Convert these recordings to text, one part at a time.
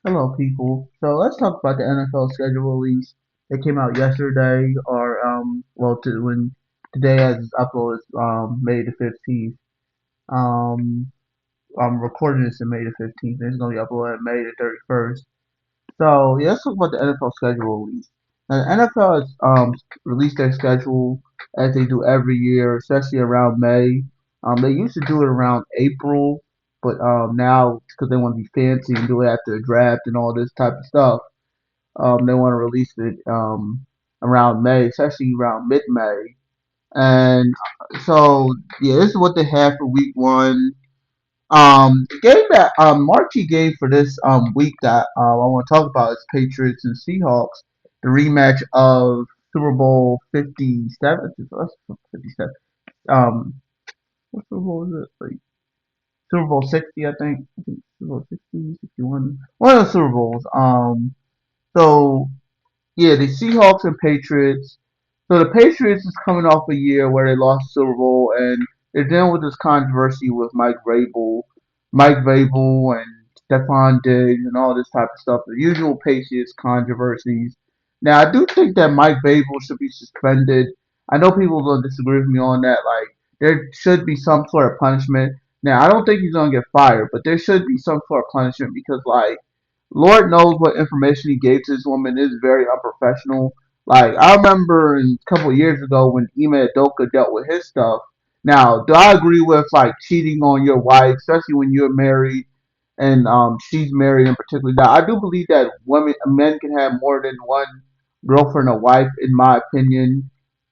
Hello, people. So let's talk about the NFL schedule release. It came out yesterday, or when today as it's uploaded, May the 15th. Um, I'm recording this in May the 15th. And it's gonna be uploaded May the 31st. So yeah, let's talk about the NFL schedule release. Now, the NFL has released their schedule as they do every year, especially around May. They used to do it around April, but now because they want to be fancy and do it after the draft and all this type of stuff, they want to release it around May, especially around mid-May. And so yeah, this is what they have for Week 1. The game that marquee game for this week that I want to talk about is Patriots and Seahawks, the rematch of Super Bowl 57. 57. Um, what Super Bowl is it? Like Super Bowl 60, I think. I think Super Bowl 60, 61. One of the Super Bowls. So yeah, the Seahawks and Patriots. So the Patriots is coming off a year where they lost the Super Bowl, and they're dealing with this controversy with Mike Vrabel, and Stephon Diggs, and all this type of stuff. The usual Patriots controversies. Now, I do think that Mike Vrabel should be suspended. I know people will disagree with me on that. Like, there should be some sort of punishment. Now, I don't think he's gonna get fired, but there should be some sort of punishment because, like, Lord knows what information he gave to this woman is very unprofessional. Like I remember a couple of years ago when Ime Adoka dealt with his stuff. Now, do I agree with like cheating on your wife, especially when you're married and she's married in particular? Now, I do believe that men can have more than one girlfriend or wife, in my opinion.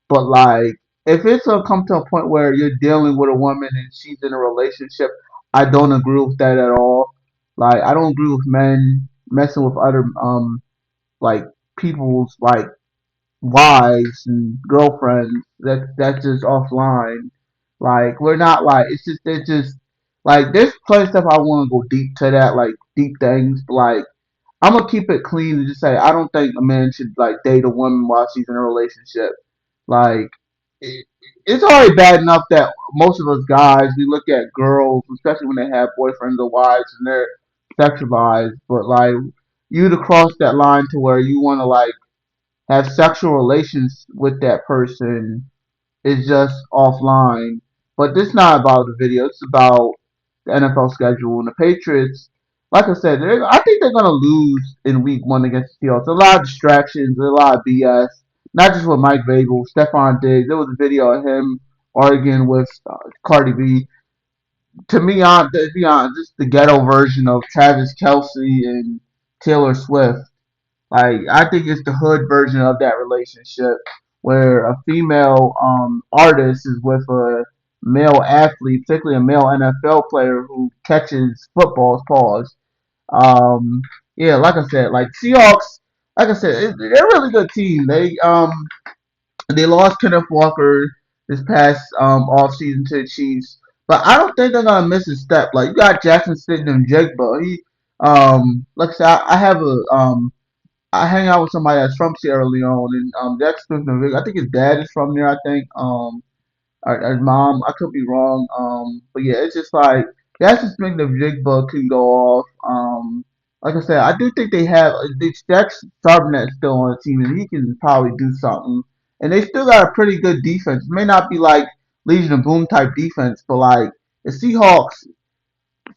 But like, if it's gonna come to a point where you're dealing with a woman and she's in a relationship, I don't agree with that at all. Like, I don't agree with men messing with other like people's like wives and girlfriends. That's just offline. Like, we're not like it's just like there's plenty of stuff I want to go deep to that like deep things. But like, I'm gonna keep it clean and just say I don't think a man should like date a woman while she's in a relationship. Like it, it's already bad enough that most of us guys we look at girls, especially when they have boyfriends or wives, and they're sexualized. But like you to cross that line to where you want to like have sexual relations with that person is just offline. But this is not about the video. It's about the NFL schedule and the Patriots. Like I said, I think they're gonna lose in Week 1 against the Seahawks. A lot of distractions, a lot of BS. Not just with Mike Vrabel, Stephon Diggs. There was a video of him arguing with Cardi B. To be honest, just the ghetto version of Travis Kelsey and Taylor Swift. Like I think it's the hood version of that relationship where a female artist is with a male athlete, particularly a male NFL player who catches footballs. Pause. Um, yeah, like I said, like Seahawks, like I said, they're a really good team. They lost Kenneth Walker this past off season to the Chiefs, but I don't think they're gonna miss a step. Like you got Jackson Sitton and Jigba. Like I said, I have a I hang out with somebody that's from Sierra Leone, and Jackson Smith, I think his dad is from there. I think or his mom. I could be wrong. But yeah, it's just like Jackson Smith and Jigba can go off. Like I said, I do think they have Jack's Charbonnet still on the team, and he can probably do something. And they still got a pretty good defense. It may not be like Legion of Boom type defense, but like the Seahawks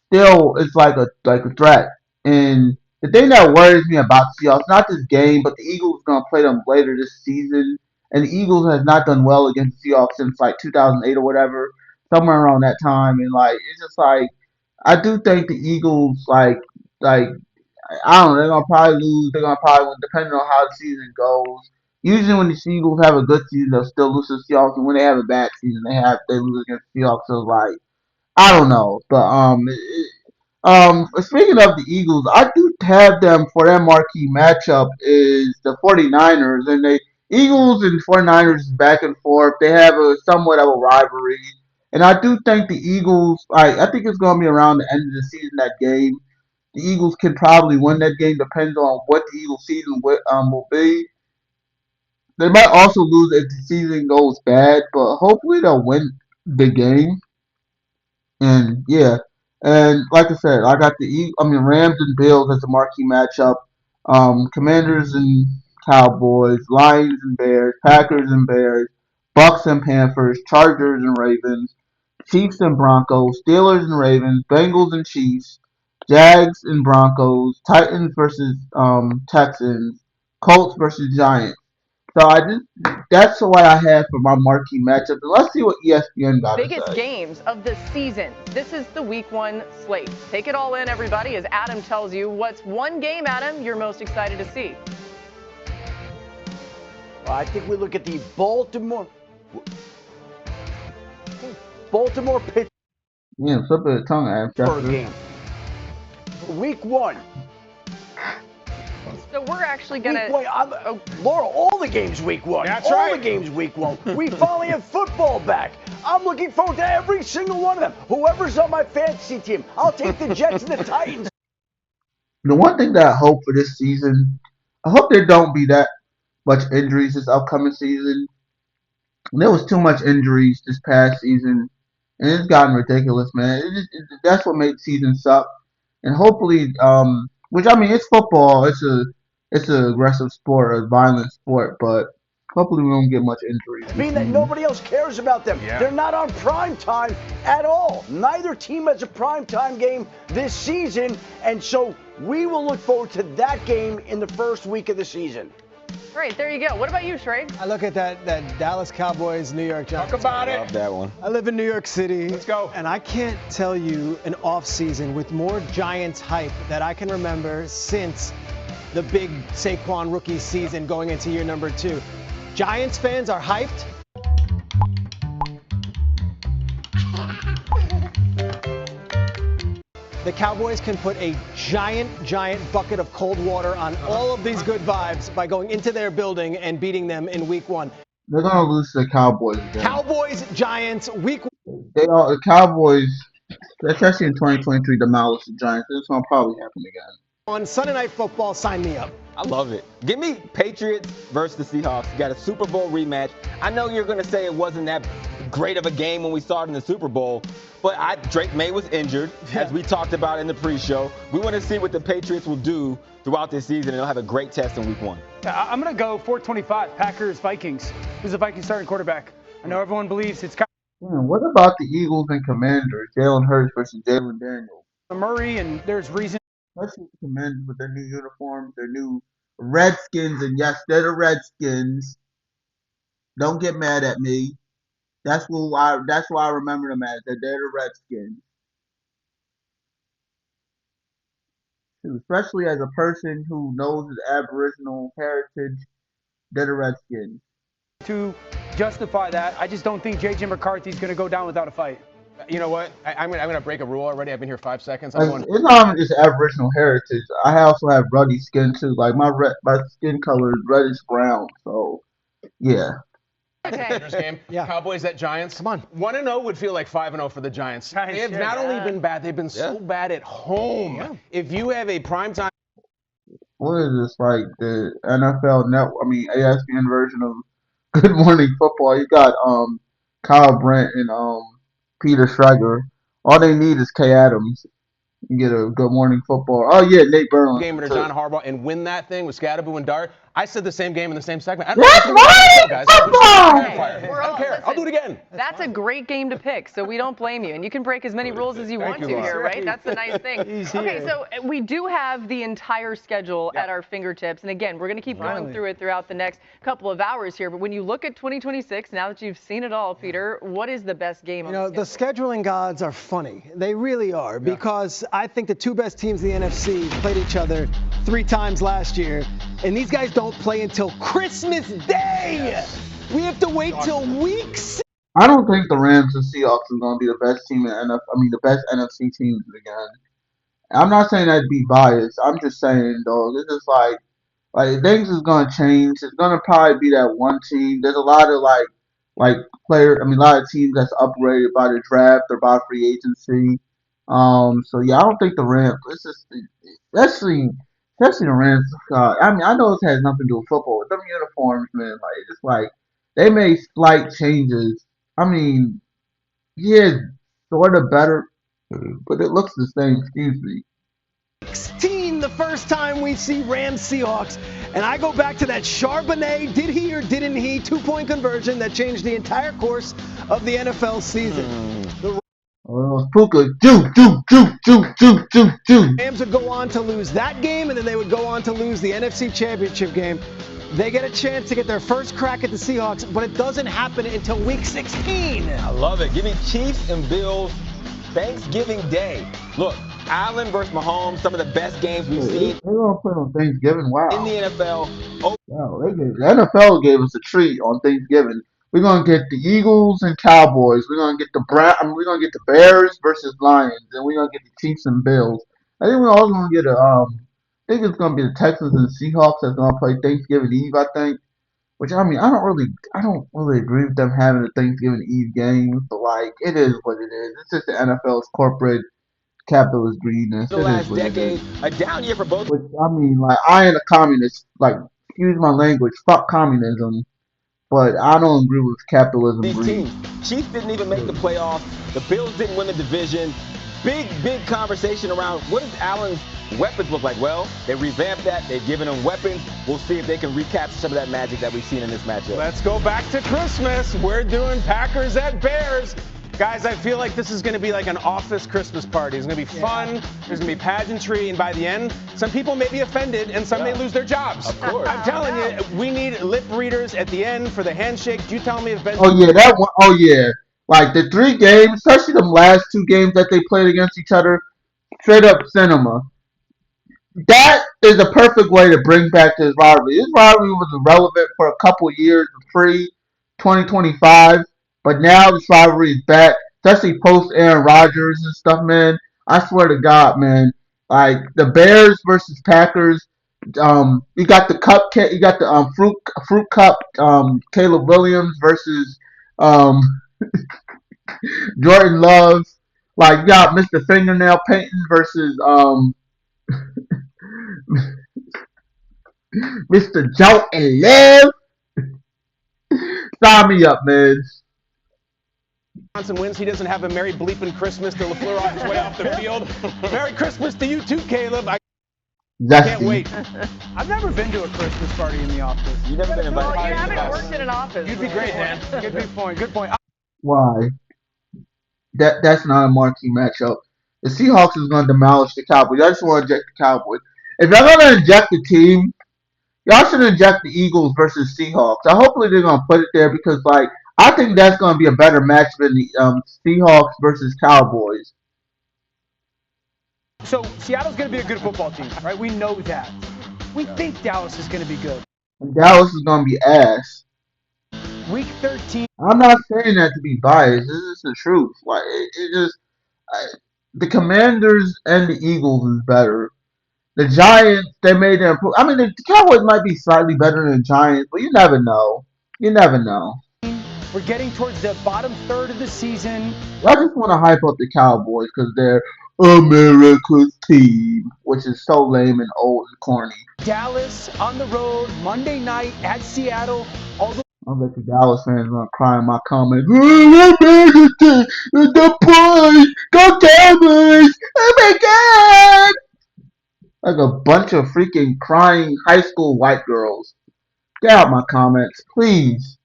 still is like a threat. And the thing that worries me about the Seahawks, not this game, but the Eagles are gonna play them later this season. And the Eagles has not done well against the Seahawks since like 2008 or whatever, somewhere around that time. And like it's just like I do think the Eagles like I don't know, they're gonna probably lose. They're gonna probably win, depending on how the season goes. Usually, when the Eagles have a good season, they'll still lose to the Seahawks, and when they have a bad season, they lose against the Seahawks. So like I don't know, but speaking of the Eagles, I do have them for their marquee matchup is the 49ers, and the Eagles and 49ers is back and forth. They have a somewhat of a rivalry, and I do think the Eagles. I think it's going to be around the end of the season that game. The Eagles can probably win that game. Depends on what the Eagles season will be. They might also lose if the season goes bad, but hopefully they'll win the game. And yeah. And like I said, I got Rams and Bills as a marquee matchup. Commanders and Cowboys, Lions and Bears, Packers and Bears, Bucks and Panthers, Chargers and Ravens, Chiefs and Broncos, Steelers and Ravens, Bengals and Chiefs, Jags and Broncos, Titans versus Texans, Colts versus Giants. So that's what I have for my marquee matchup. Let's see what ESPN got to Biggest say. games of the season. This is the week 1 slate. Take it all in, everybody, as Adam tells you what's one game, Adam, you're most excited to see. Well, I think we look at the Baltimore Pittsburgh Yeah, slip of the tongue, Adam. game. Week 1. So we're actually going to... Laura, all the games week 1. That's all right. the games week 1. We finally have football back. I'm looking forward to every single one of them. Whoever's on my fantasy team, I'll take the Jets and the Titans. The one thing that I hope for this season, I hope there don't be that much injuries this upcoming season. There was too much injuries this past season, and it's gotten ridiculous, man. That's what made the season suck. And hopefully, which I mean, it's football. It's a aggressive sport, a violent sport, but hopefully we don't get much injuries. Mean that nobody else cares about them. Yeah. They're not on prime time at all. Neither team has a prime time game this season, and so we will look forward to that game in the first week of the season. All right, there you go. What about you, Shrey? I look at that Dallas Cowboys, New York Giants. Talk about it. Love that one. I live in New York City. Let's go. And I can't tell you an offseason with more Giants hype that I can remember since the big Saquon rookie season going into year number 2. Giants fans are hyped. The Cowboys can put a giant bucket of cold water on all of these good vibes by going into their building and beating them in week 1. They're gonna lose to the Cowboys again. Cowboys, Giants, week 1. The Cowboys, especially in 2023, demolished the Giants. This gonna probably happen again. On Sunday Night Football, sign me up. I love it. Give me Patriots versus the Seahawks. You got a Super Bowl rematch. I know you're going to say it wasn't that great of a game when we started in the Super Bowl, but Drake May was injured, as we talked about in the pre-show. We want to see what the Patriots will do throughout this season, and they'll have a great test in week 1. Yeah, I'm going to go 425, Packers-Vikings. Who's the Vikings starting quarterback? I know everyone believes it's What about the Eagles and Commanders? Jalen Hurts versus Jalen Daniels. Murray, and there's reason. Especially the Commanders with their new uniforms, their new Redskins, and yes, they're the Redskins. Don't get mad at me. That's why I remember them as. They're the Redskins. Especially as a person who knows his Aboriginal heritage, they're the Redskins. To justify that, I just don't think J.J. McCarthy's going to go down without a fight. You know what? I'm gonna break a rule already. I've been here 5 seconds. It's not even just Aboriginal heritage. I also have ruddy skin too. Like my skin color is reddish brown. So yeah. Okay. Game. Yeah. Cowboys at Giants. Come on. 1-0 would feel like 5-0 for the Giants. Giants, They have yeah. not only been bad, they've been so bad at home. Yeah. If you have a primetime. What is this, like the NFL network? I mean ESPN version of Good Morning Football. You got Kyle Brandt and Peter Schrager. All they need is Kay Adams. You get a Good Morning Football. Oh yeah, Nate Burleson. Game under John Harbaugh and win that thing with Scadaboo and Dart. I said the same game in the same segment. That's right, football! We're I don't care. listen, I'll do it again. That's a great game to pick, so we don't blame you. And you can break as many rules as you want to you, here, Laura. right? That's the nice thing. Okay, so we do have the entire schedule at our fingertips. And again, we're going to keep going through it throughout the next couple of hours here. But when you look at 2026, now that you've seen it all, Peter, what is the best game on The scheduling gods are funny. They really are, because I think the two best teams in the NFC played each other 3 times last year, and these guys don't play until Christmas Day. We have to wait till week 6. I don't think the Rams and Seahawks is going to be the best team in NFL. I mean, the best NFC teams again. I'm not saying that to be biased. I'm just saying, though, this is like things is going to change. It's going to probably be that one team. There's a lot of like players. I mean, a lot of teams that's upgraded by the draft or by free agency. So yeah, I don't think the Rams. It's just especially the Rams. I mean, I know it has nothing to do with football. With them uniforms, man, like it's like they made slight changes. I mean, yeah, sort of better. but it looks the same. Excuse me. 16 the first time we see Rams Seahawks. And I go back to that Charbonnet, did he or didn't he, 2-point conversion that changed the entire course of the NFL season. The Puka, juke. Rams would go on to lose that game, and then they would go on to lose the NFC Championship game. They get a chance to get their first crack at the Seahawks, but it doesn't happen until week 16. I love it. Give me Chiefs and Bills Thanksgiving Day. Look, Allen versus Mahomes, some of the best games we've seen. They're going to play on Thanksgiving. Wow. In the NFL. Wow, the NFL gave us a treat on Thanksgiving. We're going to get the Eagles and Cowboys. We're going to get we're going to get the Bears versus Lions, and we're going to get the Chiefs and Bills. I think we're also going to get I think it's going to be the Texans and Seahawks that's going to play Thanksgiving Eve, I think. Which, I mean, I don't really agree with them having a Thanksgiving Eve game, but like, it is what it is. It's just the NFL's corporate capitalist greediness. The last decade, a down year for both. Which, I mean, like, I ain't a communist. Like, excuse my language. Fuck communism. But I don't agree with capitalism. These teams. Chiefs didn't even make the playoffs. The Bills didn't win the division. Big conversation around what does Allen's weapons look like? Well, they revamped that. They've given him weapons. We'll see if they can recapture some of that magic that we've seen in this matchup. Let's go back to Christmas. We're doing Packers at Bears. Guys, I feel like this is going to be like an office Christmas party. It's going to be fun. There's going to be pageantry. And by the end, some people may be offended and some may lose their jobs. Of course. I'm telling you, we need lip readers at the end for the handshake. You tell me if Ben. Oh, yeah, that one. Oh, yeah. Like, the 3 games, especially the last 2 games that they played against each other, straight up cinema. That is a perfect way to bring back this rivalry. This rivalry was irrelevant for a couple years pre-2025, but now this rivalry is back, especially post Aaron Rodgers and stuff, man. I swear to God, man. Like, the Bears versus Packers, you got the cupcake, you got the fruit cup, Caleb Williams versus Jordan Love. Like, you got Mr. Fingernail Painting versus Mr. Jordan Love. Sign me up, man. Johnson wins. He doesn't have a Merry Bleeping Christmas to LaFleur on his way off the field. Merry Christmas to you too, Caleb. I can't wait. I've never been to a Christmas party in the office. You've never been invited. Well, you haven't worked in an office. You'd be great, man. Good point. Good point. Why? That's not a marquee matchup. The Seahawks is going to demolish the Cowboys. I just want to inject the Cowboys. If y'all going to inject the team, y'all should inject the Eagles versus Seahawks. Hopefully they're going to put it there because, like, I think that's going to be a better match than the Seahawks versus Cowboys. So Seattle's going to be a good football team, right? We know that. We think Dallas is going to be good. And Dallas is going to be ass. Week 13. I'm not saying that to be biased. This is the truth. Like, the Commanders and the Eagles is better. The Giants, they made them. I mean, the Cowboys might be slightly better than the Giants, but you never know. You never know. We're getting towards the bottom third of the season. I just want to hype up the Cowboys because they're America's team, which is so lame and old and corny. Dallas on the road, Monday night at Seattle. I bet the Dallas fans are gonna cry in my comments. The boys, go Cowboys! Oh my God! Like a bunch of freaking crying high school white girls. Get out my comments, please,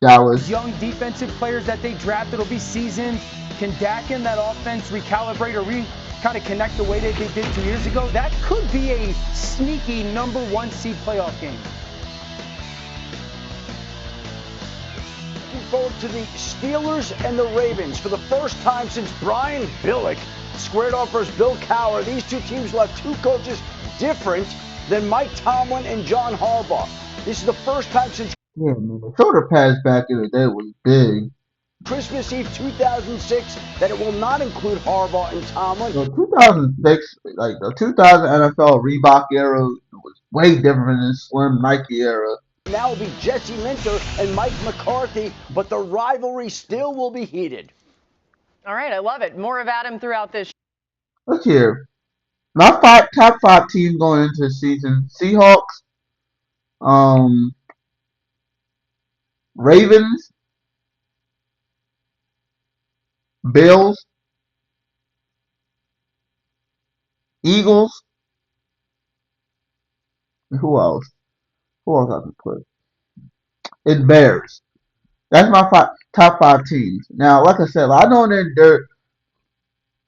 Dallas. Young defensive players that they drafted will be seasoned. Can Dak in that offense recalibrate or kind of connect the way that they did 2 years ago? That could be a sneaky number 1 seed playoff game. Forward to the Steelers and the Ravens. For the first time since Brian Billick squared off versus Bill Cowher, these 2 teams will have 2 coaches different than Mike Tomlin and John Harbaugh. This is the first time since... Yeah, man, the shoulder pads back in the day was big. Christmas Eve 2006 that it will not include Harbaugh and Tomlin. The 2006, like the 2000 NFL Reebok era was way different than the Slim Nike era. Now will be Jesse Minter and Mike McCarthy, but the rivalry still will be heated. All right, I love it. More of Adam throughout this. Look here. My top 5 teams going into the season: Seahawks, Ravens, Bills, Eagles. Who else? Who else I can put? And Bears. That's my top 5 teams. Now, like I said, I know they're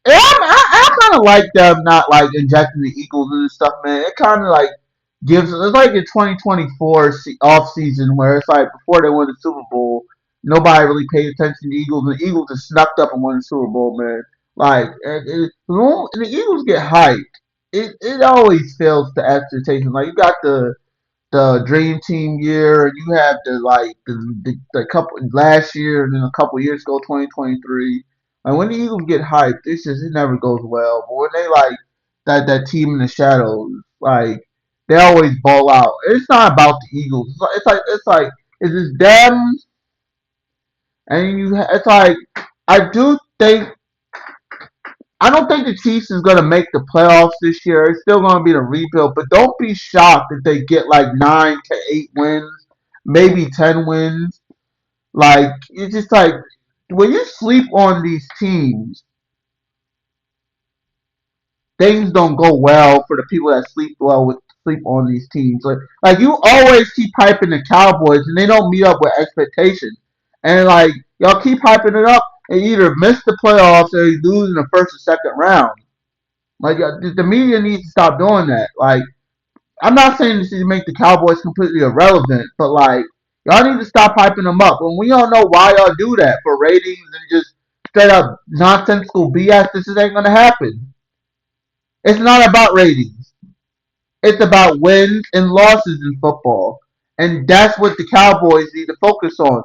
yeah, I kind of like them not like injecting the Eagles and stuff, man. It kind of like gives it's like in 2024 off season where it's like before they won the Super Bowl, nobody really paid attention to the Eagles. And the Eagles just snuck up and won the Super Bowl, man. Like when the Eagles get hyped, it always fails to expectations. Like you got the dream team year, and you have the couple last year, and then a couple years ago, 2023. And when the Eagles get hyped, it never goes well. But when they like that team in the shadows, like they always ball out. It's not about the Eagles. It's like it's just them, and it's like I do think I don't think the Chiefs is going to make the playoffs this year. It's still going to be a rebuild, but don't be shocked if they get like 9 to 8 wins, maybe 10 wins. Like it's just like when you sleep on these teams, things don't go well for the people that sleep on these teams. Like you always keep hyping the Cowboys, and they don't meet up with expectations. And like y'all keep hyping it up, and either miss the playoffs or you lose in the first or second round. Like the media needs to stop doing that. Like I'm not saying this to make the Cowboys completely irrelevant, but like y'all need to stop hyping them up. And we all know why y'all do that for ratings and just straight up nonsensical BS. This ain't gonna happen. It's not about ratings. It's about wins and losses in football, and that's what the Cowboys need to focus on: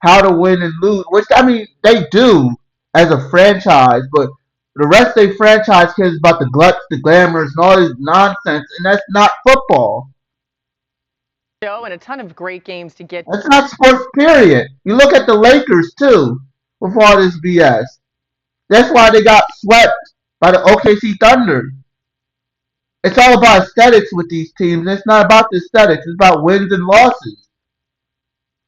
how to win and lose. Which I mean, they do as a franchise, but the rest of their franchise cares about the gluts, the glamours, and all this nonsense, and that's not football. Show and a ton of great games to get. That's not sports, period. You look at the Lakers, too, with all this BS. That's why they got swept by the OKC Thunder. It's all about aesthetics with these teams. It's not about the aesthetics. It's about wins and losses.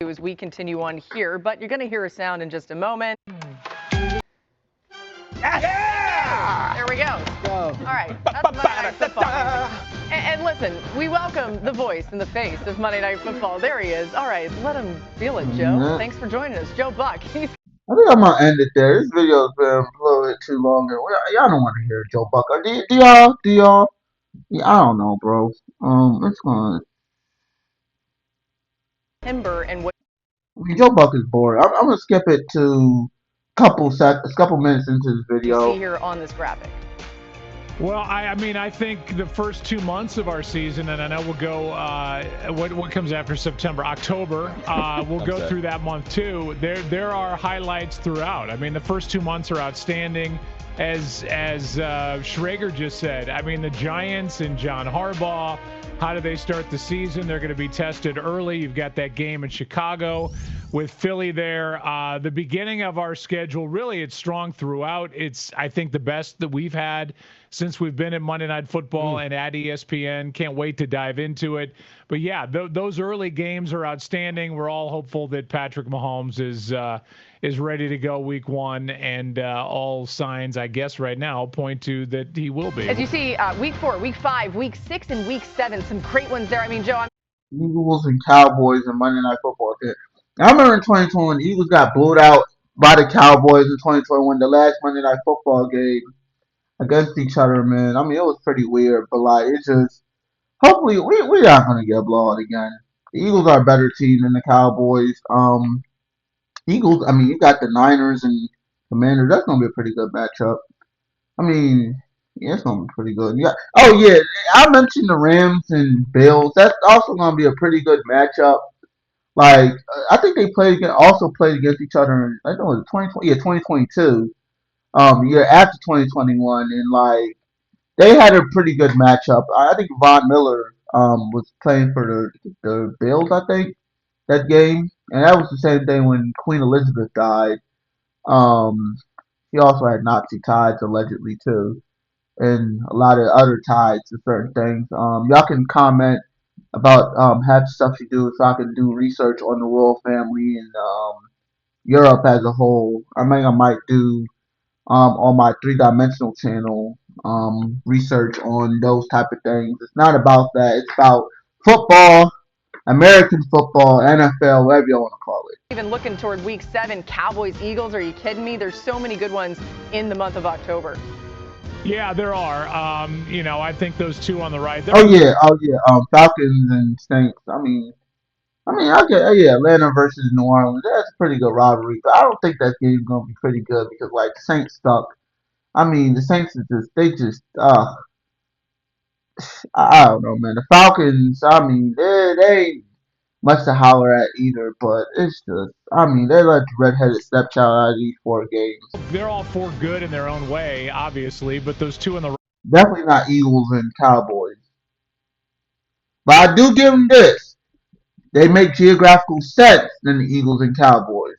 As we continue on here, but you're going to hear a sound in just a moment. Yeah! There we go. All right. That's Monday Night Football. And listen, we welcome the voice and the face of Monday Night Football. There he is. All right. Let him feel it, Joe. Yeah. Thanks for joining us. Joe Buck. I think I'm going to end it there. This video's been a little bit too long. Y'all don't want to hear Joe Buck. Do y'all? Yeah, I don't know, bro. It's going to... Timber and what? I mean, Joe Buck is boring. I'm going to skip it to a couple minutes into this video. You see here on this graphic. Well, I mean, I think the first 2 months of our season, and I know we'll go, what comes after September? October, we'll go through that month too. There are highlights throughout. I mean, the first 2 months are outstanding. As Schrager just said, I mean, the Giants and John Harbaugh, how do they start the season? They're going to be tested early. You've got that game in Chicago with Philly there. The beginning of our schedule, really, it's strong throughout. It's, I think, the best that we've had since we've been at Monday Night Football and at ESPN. Can't wait to dive into it. But, yeah, those early games are outstanding. We're all hopeful that Patrick Mahomes is ready to go week 1, and all signs, I guess, right now point to that he will be. As you see, week 4, week 5, week 6, and week 7, some great ones there. I mean, Joe, Eagles and Cowboys and Monday Night Football. I remember in 2021, the Eagles got blowed out by the Cowboys in 2021, the last Monday Night Football game against each other, man. I mean, it was pretty weird, but like, it's just, hopefully, we're not going to get blown out again. The Eagles are a better team than the Cowboys. Eagles, I mean, you got the Niners and Commanders. That's going to be a pretty good matchup. I mean, yeah, it's going to be pretty good. Yeah. Oh, yeah, I mentioned the Rams and Bills. That's also going to be a pretty good matchup. Like, I think they also played against each other in, I think it was 2022, the year after 2021, and like, they had a pretty good matchup. I think Von Miller was playing for the Bills, I think, that game, and that was the same thing when Queen Elizabeth died. He also had Nazi ties allegedly too, and a lot of other ties to certain things. Y'all can comment about half stuff you do, so I can do research on the royal family and Europe as a whole. I think I might do on my 3-dimensional channel research on those type of things. It's not about that. It's about football, American football, NFL, whatever you want to call it. Even looking toward week 7, Cowboys, Eagles, are you kidding me? There's so many good ones in the month of October. Yeah, there are. I think those two on the right. Oh yeah. Falcons and Saints. Atlanta versus New Orleans. That's a pretty good rivalry, but I don't think that game's gonna be pretty good because the Saints suck. The Saints I don't know, man. The Falcons, they ain't much to holler at either, but it's just, they let the redheaded stepchild out of these 4 games. They're all 4 good in their own way, obviously, but those two on the definitely not Eagles and Cowboys. But I do give them this. They make geographical sense than the Eagles and Cowboys.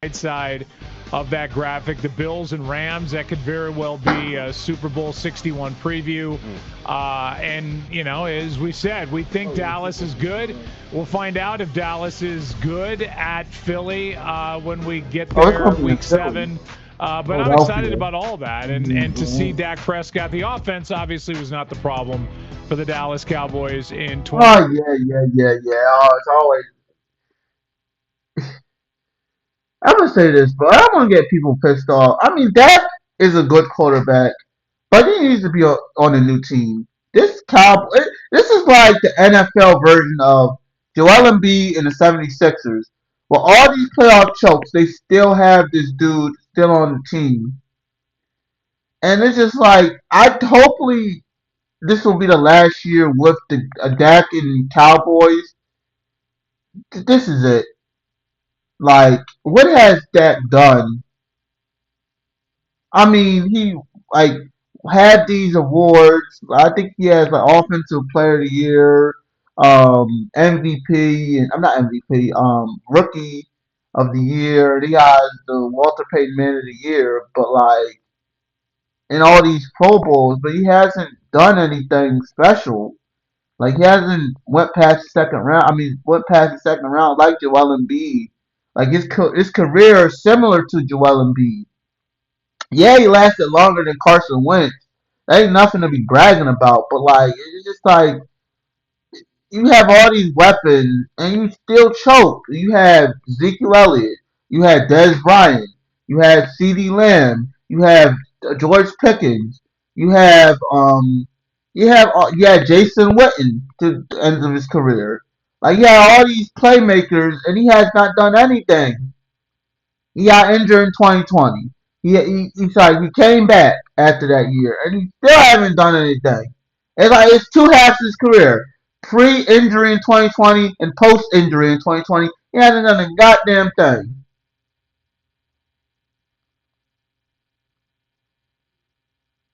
Right side of that graphic, the Bills and Rams, that could very well be a Super Bowl 61 preview. As we said, we think Dallas is good. We'll find out if Dallas is good at Philly when we get there week 7. But I'm excited about all that. And to see Dak Prescott, the offense obviously was not the problem for the Dallas Cowboys in 20. Oh, yeah. Oh, it's always. I'm going to say this, but I'm going to get people pissed off. Dak is a good quarterback, but he needs to be on a new team. This is like the NFL version of Joel Embiid and the 76ers. With all these playoff chokes, they still have this dude still on the team. And it's just hopefully this will be the last year with the Dak and Cowboys. This is it. What has Dak done? He had these awards. I think he has Offensive Player of the Year, MVP, and I'm not MVP, Rookie of the Year. He has the Walter Payton Man of the Year, but in all these Pro Bowls, but he hasn't done anything special. He hasn't went past the second round. Went past the second round like Joel Embiid. His career is similar to Joel Embiid. Yeah, he lasted longer than Carson Wentz. That ain't nothing to be bragging about. But it's just you have all these weapons and you still choke. You have Ezekiel Elliott. You had Dez Bryant. You had CeeDee Lamb. You have George Pickens. You had Jason Witten to the end of his career. You had all these playmakers, and he has not done anything. He got injured in 2020. He came back after that year, and he still haven't done anything. It's 2 halves of his career: pre-injury in 2020 and post-injury in 2020. He hasn't done a goddamn thing.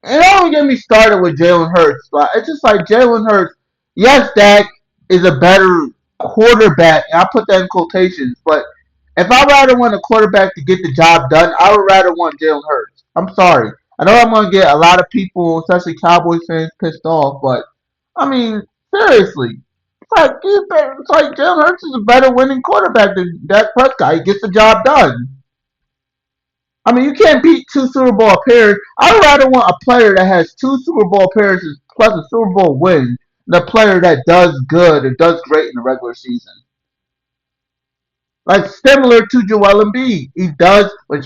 And don't get me started with Jalen Hurts. It's just Jalen Hurts. Yes, Dak is a better quarterback, and I put that in quotations, but if I rather want a quarterback to get the job done, I would rather want Jalen Hurts. I'm sorry. I know I'm going to get a lot of people, especially Cowboys fans, pissed off, but, seriously. Jalen Hurts is a better winning quarterback than Dak Prescott. He gets the job done. You can't beat 2 Super Bowl appearances. I would rather want a player that has 2 Super Bowl appearances plus a Super Bowl win than a player that does good or does great in the regular season. Similar to Joel Embiid. He does, if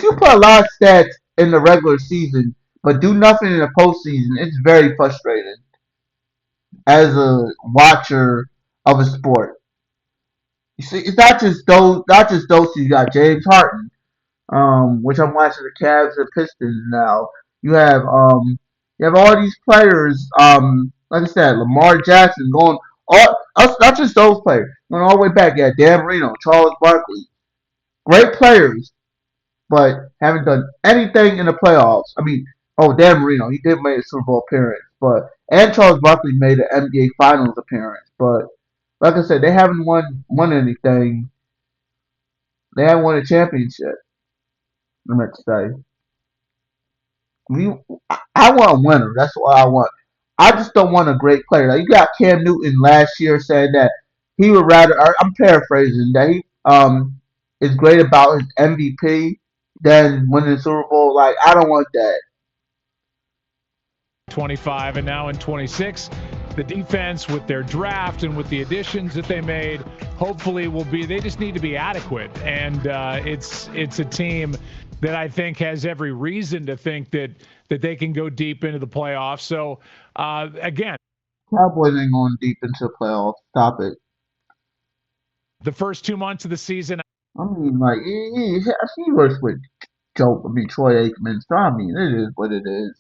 you put a lot of stats in the regular season but do nothing in the postseason, it's very frustrating as a watcher of a sport. You see, it's not just those. You got James Harden, which I'm watching the Cavs and Pistons now. You have all these players, like I said, Lamar Jackson going not just those players, going all the way back. Yeah, Dan Marino, Charles Barkley, great players, but haven't done anything in the playoffs. Dan Marino, he did make a Super Bowl appearance, and Charles Barkley made an NBA Finals appearance, but like I said, they haven't won anything. They haven't won a championship. I meant to say. I want a winner. That's what I want. I just don't want a great player. You got Cam Newton last year saying that he would rather. I'm paraphrasing that is great about his MVP than winning the Super Bowl. Like, I don't want that. 25 and now in 26. The defense with their draft and with the additions that they made, hopefully will be, they just need to be adequate. And it's a team that I think has every reason to think that they can go deep into the playoffs. So, again, Cowboys ain't going deep into the playoffs. Stop it. The first 2 months of the season. I mean, like, he works with Troy Aikman. So, I mean, it is what it is.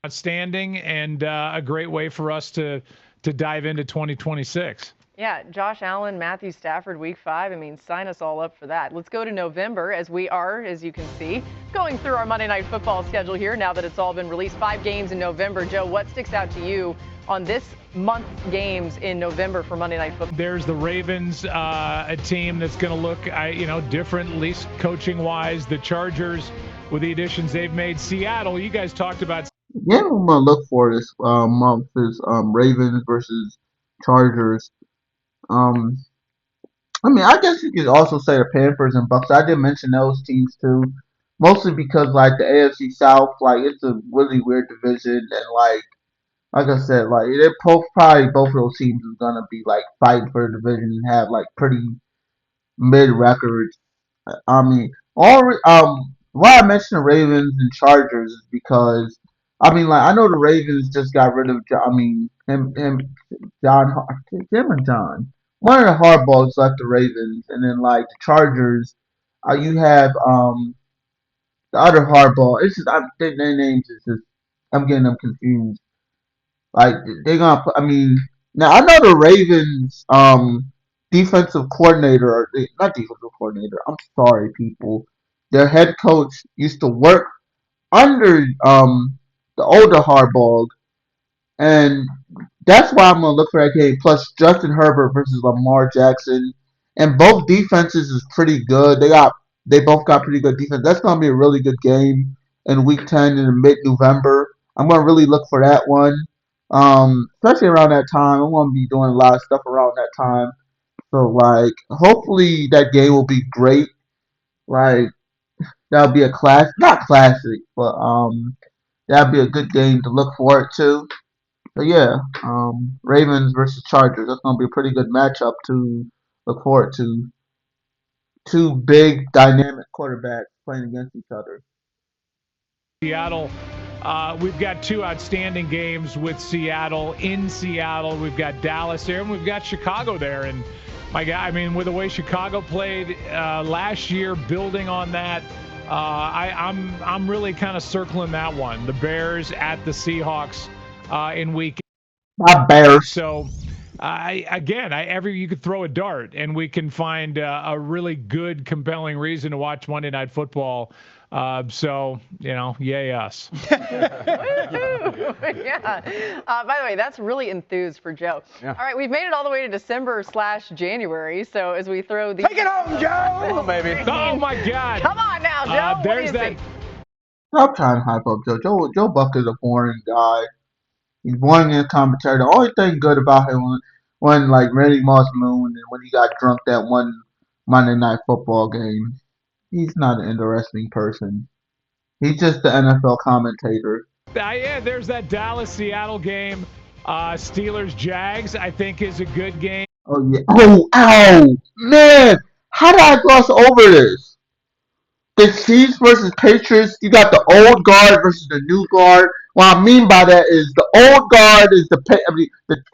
Outstanding and a great way for us to dive into 2026. Yeah, Josh Allen, Matthew Stafford, week 5. I mean, sign us all up for that. Let's go to November as we are, as you can see, going through our Monday Night Football schedule here now that it's all been released. 5 games in November. Joe, what sticks out to you on this month's games in November for Monday Night Football? There's the Ravens, a team that's going to look, different, at least coaching-wise. The Chargers, with the additions they've made. Seattle, you guys talked about. Yeah, I'm gonna look for this month is Ravens versus Chargers. I mean, I guess you could also say the Panthers and Bucks. I did mention those teams too, mostly because like the AFC South, like it's a really weird division, and like I said, like they're probably both of those teams is gonna be like fighting for the division and have like pretty mid records. I mean, why I mentioned the Ravens and Chargers is because I mean, like I know the Ravens just got rid of him and John. One of the hardballs left the Ravens, and then like the Chargers, you have the other hardball. It's just their names is just I'm getting them confused. Like they're gonna put. I mean, now I know the Ravens defensive coordinator, or not defensive coordinator. I'm sorry, people. Their head coach used to work under the older Harbaugh, and that's why I'm gonna look for that game. Plus Justin Herbert versus Lamar Jackson, and both defenses is pretty good. They both got pretty good defense. That's gonna be a really good game in Week 10 in mid-November. I'm gonna really look for that one, especially around that time. I'm gonna be doing a lot of stuff around that time. So like, hopefully that game will be great. Like that'll be a not classic, but that'll be a good game to look forward to. But yeah, Ravens versus Chargers. That's gonna be a pretty good matchup to look forward to. 2 big, dynamic quarterbacks playing against each other. Seattle, we've got 2 outstanding games with Seattle in Seattle. We've got Dallas there, and we've got Chicago there. And my God, I mean, with the way Chicago played last year, building on that, I'm really kind of circling that one. The Bears at the Seahawks in week. My Bears. So, you could throw a dart, and we can find a really good, compelling reason to watch Monday Night Football. Yay us. Yeah. By the way, that's really enthused for Joe. Yeah. All right, we've made it all the way to December/January. So as we throw the take it home, Joe. Come on, baby. Oh my God. Come on now, Joe. There's that. Stop trying to hype up Joe. Joe Buck is a boring guy. He's boring in commentary. The only thing good about him when like Randy Moss Moon and when he got drunk that one Monday Night Football game. He's not an interesting person. He's just the NFL commentator. Yeah, there's that Dallas-Seattle game. Steelers-Jags, I think, is a good game. Oh, yeah. Oh, ow! Man! How did I gloss over this? The Chiefs versus Patriots, you got the old guard versus the new guard. What I mean by that is the old guard is the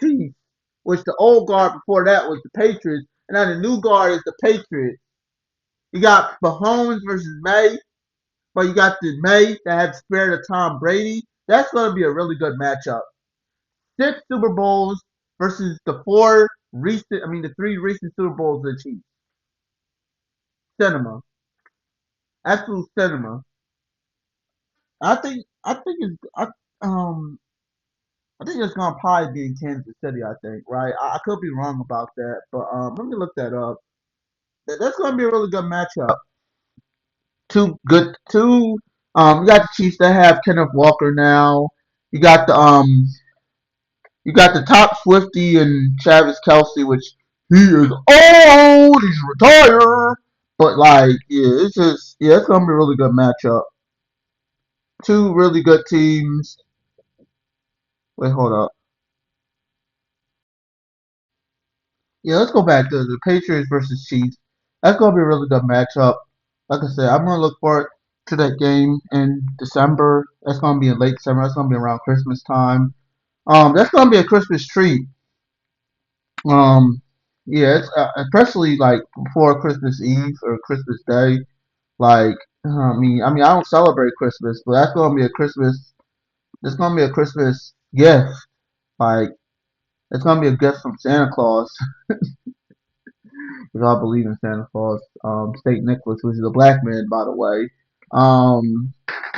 Chiefs, which the old guard before that was the Patriots, and now the new guard is the Patriots. You got Mahomes versus May, but you got the May that had the spirit of Tom Brady. That's going to be a really good matchup. 6 Super Bowls versus the 3 recent Super Bowls of the Chiefs. Cinema. Absolute cinema. I think it's gonna probably be in Kansas City. I think, right? I could be wrong about that, but let me look that up. That's going to be a really good matchup. You got the Chiefs that have Kenneth Walker now. You got the top Swifty and Travis Kelce, which he is old. He's retired, But like, yeah, it's gonna be a really good matchup. Two really good teams. Wait, hold up. Yeah, let's go back to the Patriots versus Chiefs. That's gonna be a really good matchup. Like I said, I'm gonna look forward to that game in December. That's gonna be in late December. That's gonna be around Christmas time. That's gonna be a Christmas treat. Yeah, it's especially like before Christmas Eve or Christmas Day. Like, I don't celebrate Christmas, but that's gonna be a Christmas. It's gonna be a Christmas gift. Like, it's gonna be a gift from Santa Claus. Because I believe in Santa Claus. St. Nicholas, which is a black man, by the way. I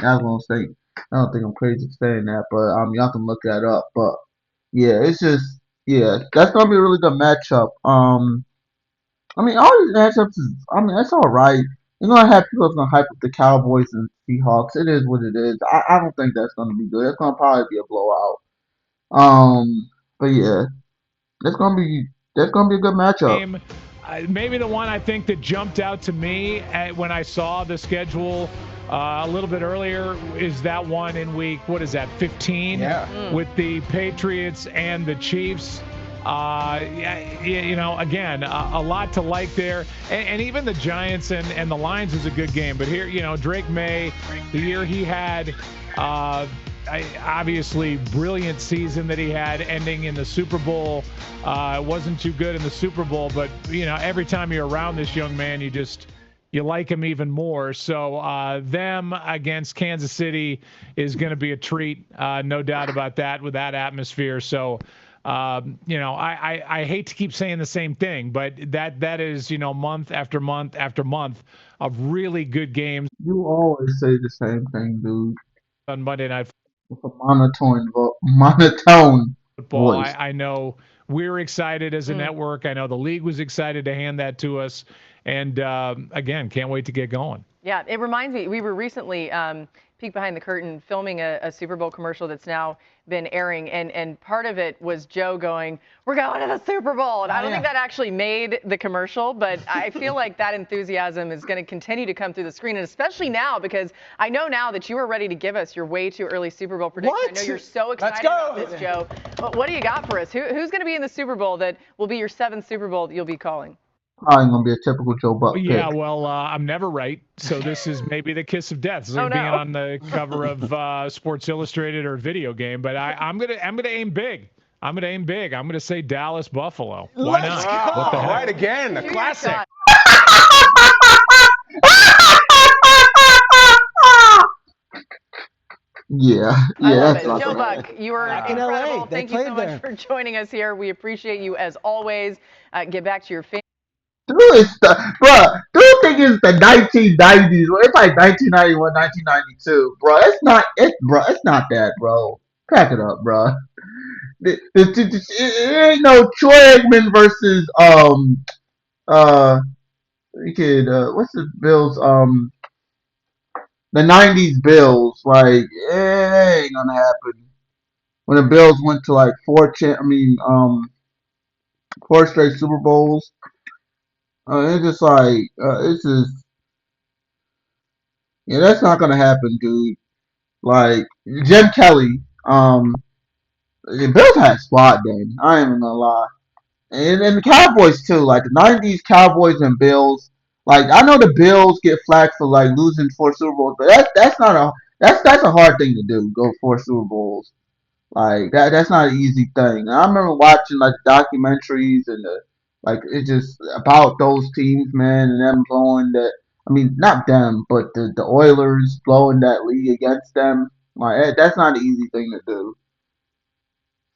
was gonna say, I don't think I'm crazy for saying that, but y'all can look that up. But yeah, it's just that's gonna be a really good matchup. All these matchups that's all right. You're gonna have people that's gonna hype up the Cowboys and Seahawks. It is what it is. I don't think that's gonna be good. It's gonna probably be a blowout. But yeah, that's gonna be a good matchup. Maybe the one I think that jumped out to me when I saw the schedule a little bit earlier is that one in week, 15? Yeah. With the Patriots and the Chiefs. Again, a lot to like there. And even the Giants and the Lions is a good game. But here, Drake May, the year he had, obviously brilliant season that he had ending in the Super Bowl. It wasn't too good in the Super Bowl, but every time you're around this young man, you like him even more. So them against Kansas City is going to be a treat, no doubt about that, with that atmosphere. So I hate to keep saying the same thing, but that is month after month after month of really good games. You always say the same thing, dude. On Monday Night with a monotone football. voice. I know we're excited as a network. I know the league was excited to hand that to us. And again, can't wait to get going. Yeah, it reminds me, we were recently peek behind the curtain filming a Super Bowl commercial that's now been airing, and part of it was Joe going, "We're going to the Super Bowl," and I don't think that actually made the commercial, but I feel like that enthusiasm is going to continue to come through the screen, and especially now, because I know now that you are ready to give us your way too early Super Bowl prediction. What? I know you're so excited about this, Joe. What do you got for us? Who's going to be in the Super Bowl that will be your 7th Super Bowl that you'll be calling? Probably gonna be a typical Joe Buck pick. Yeah, well, I'm never right, so this is maybe the kiss of death. This is being on the cover of Sports Illustrated or Video Game, but I'm gonna aim big. I'm gonna say Dallas Buffalo. Why not? What the hell? Right again, a classic. Yeah. I love it. Joe Buck, you are back in incredible. LA. Thank you so much for joining us here. We appreciate you as always. Get back to your family. Dude think it's the 1990s. It's like 1991, 1992, bro. It's not that, bro. Pack it up, bro. It ain't no Troy Aikman versus what's the Bills the 90s Bills. Like, it ain't gonna happen. When the Bills went to like 4 straight Super Bowls. It's just like that's not gonna happen, dude. Like Jim Kelly, the Bills had squad then. I ain't even gonna lie, and the Cowboys too. Like the '90s Cowboys and Bills. Like I know the Bills get flack for like losing 4 Super Bowls, but that's a hard thing to do. Go 4 Super Bowls, like that's not an easy thing. I remember watching like documentaries and it's just about those teams, man, and them blowing that. I mean, not them, but the Oilers blowing that lead against them. Like that's not an easy thing to do.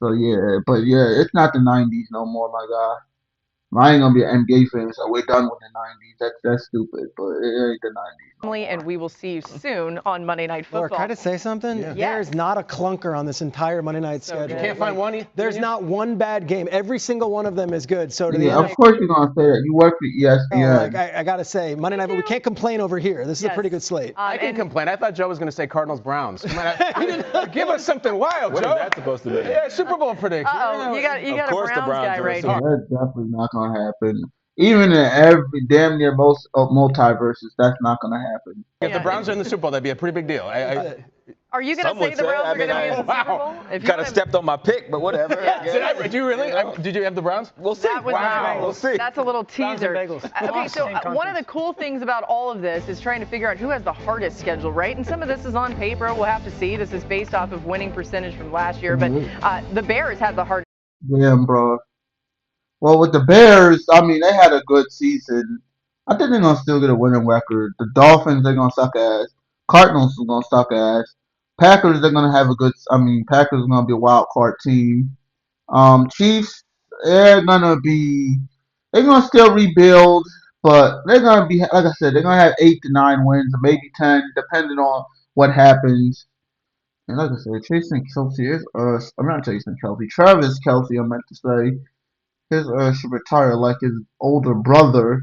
So it's not the '90s no more, my guy. I ain't gonna be an NBA fan, so we're done with the '90s. That's stupid, but it ain't the '90s. And we will see you soon on Monday Night Football. Laura, can I just say something? Yeah. There's not a clunker on this entire Monday night schedule. You can't find one? There's not one bad game. Every single one of them is good. So of course you're gonna say that. You work for ESPN. I gotta say, Monday night, but we can't complain over here. This is a pretty good slate. I can complain. I thought Joe was gonna say Cardinals Browns. Give us something wild, What Joe. is that supposed to be? Yeah, Super Bowl prediction. You got a Browns guy right So here. that's definitely not gonna happen. even in every damn near most multiverses, that's not gonna happen. If the Browns are in the Super Bowl, that'd be a pretty big deal. Are you going to say the Browns are going to be in the Super Bowl? Kind of stepped on my pick, but whatever. Did you really? Did you have the Browns? We'll see. We'll see. That's a little teaser. Okay, so one of the cool things about all of this is trying to figure out who has the hardest schedule, right? And some of this is on paper. We'll have to see. This is based off of winning percentage from last year, but the Bears had the hardest. Damn, bro. Well, with the Bears, I mean, they had a good season. I think they're gonna still get a winning record. The Dolphins, they're gonna suck ass. Cardinals are gonna suck ass. Packers, they're gonna have a good. I mean, Packers are gonna be a wild card team. Chiefs, they're gonna be. They're gonna still rebuild, but they're gonna be, like I said, they're gonna have 8 to 9 wins, or maybe 10, depending on what happens. And like I said, Jason Kelce is I'm not Jason Kelce. Travis Kelce, I meant to say. His should retire like his older brother.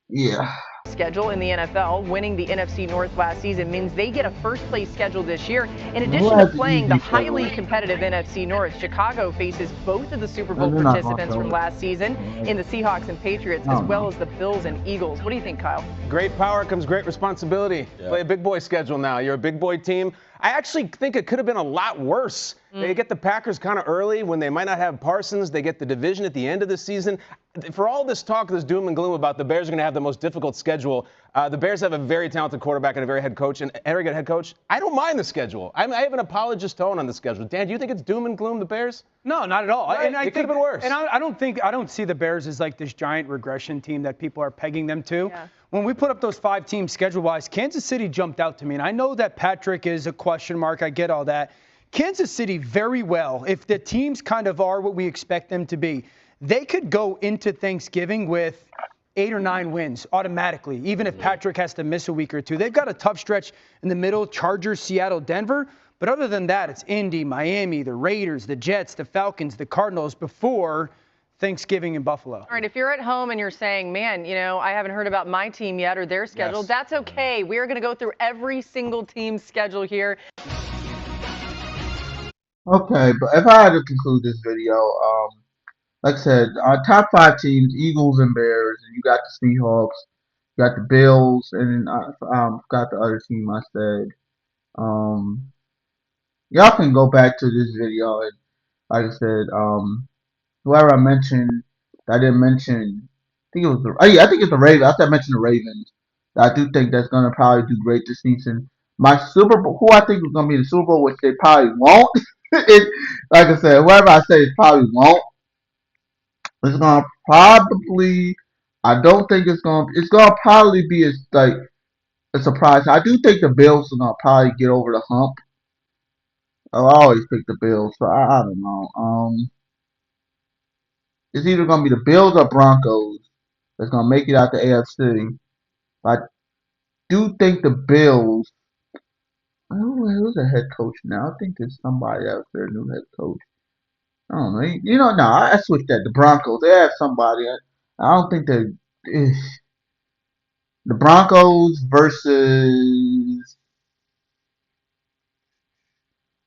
Yeah. Schedule in the NFL. Winning the NFC North last season means they get a first-place schedule this year. In addition to playing the highly competitive NFC North, Chicago faces both of the Super Bowl participants from last season in the Seahawks and Patriots, as well as the Bills and Eagles. What do you think, Kyle? Great power comes great responsibility. Yeah. Play a big boy schedule now. You're a big boy team. I actually think it could have been a lot worse. They get the Packers kind of early when they might not have Parsons. They get the division at the end of the season. For all this talk, this doom and gloom about the Bears are going to have the most difficult schedule, the Bears have a very talented quarterback and a very good head coach. I don't mind the schedule. I have an apologist tone on the schedule. Dan, do you think it's doom and gloom, the Bears? No, not at all. Right? And I think it could have been worse. And I don't see the Bears as like this giant regression team that people are pegging them to. Yeah. When we put up those 5 teams schedule-wise, Kansas City jumped out to me. And I know that Patrick is a question mark. I get all that. Kansas City very well, if the teams kind of are what we expect them to be, they could go into Thanksgiving with 8 or 9 wins automatically, even if Patrick has to miss a week or two. They've got a tough stretch in the middle, Chargers, Seattle, Denver. But other than that, it's Indy, Miami, the Raiders, the Jets, the Falcons, the Cardinals before Thanksgiving in Buffalo. All right, if you're at home and you're saying, man, I haven't heard about my team yet or their schedule, that's okay. We're going to go through every single team's schedule here. Okay, but if I had to conclude this video, like I said, our top 5 teams, Eagles and Bears, and you got the Seahawks, you got the Bills, and I got the other team I said. Y'all can go back to this video and, like I said, whoever I mentioned, I didn't mention, I think it's the Ravens. I mentioned the Ravens. I do think that's gonna probably do great this season. My Super Bowl, who I think is gonna be the Super Bowl, which they probably won't. Like I said, whoever I say it probably won't. It's gonna probably. I don't think it's gonna probably be a surprise. I do think the Bills are gonna probably get over the hump. I always pick the Bills, so I don't know. It's either gonna be the Bills or Broncos that's gonna make it out the AFC. I do think the Bills. Who's the head coach now? I think there's somebody else there, new head coach. I don't know. No, I switched that. The Broncos, they have somebody. I don't think they. The Broncos versus.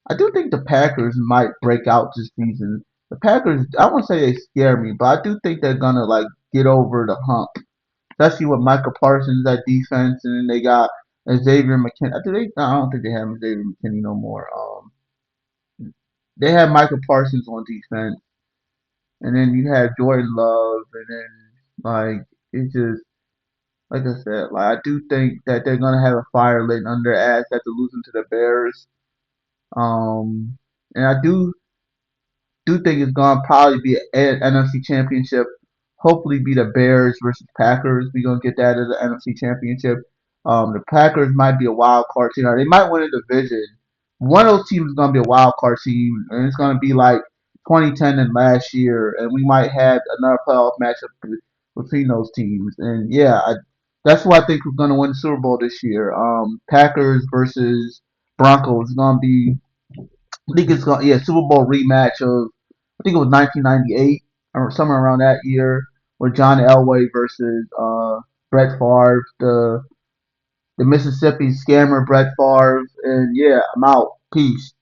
I do think the Packers might break out this season. The Packers, I won't say they scare me, but I do think they're gonna get over the hump. Especially with Michael Parsons at defense, and then they got Xavier McKinney. I don't think they have Xavier McKinney no more. They have Michael Parsons on defense, and then you have Jordan Love, and then it's just like I said, I do think that they're gonna have a fire lit under their ass after losing to the Bears. And I do think it's gonna probably be an NFC Championship. Hopefully, be the Bears versus Packers. We're gonna get that as an NFC Championship. The Packers might be a wild card team. They might win a division. One of those teams is gonna be a wild card team, and it's gonna be like 2010 and last year, and we might have another playoff matchup between those teams. And yeah, that's why I think we're gonna win the Super Bowl this year. Packers versus Broncos is gonna be. I think it's gonna Super Bowl rematch of I think it was 1998 or somewhere around that year, where John Elway versus Brett Favre, the Mississippi scammer Brett Favre, and yeah, I'm out. Peace.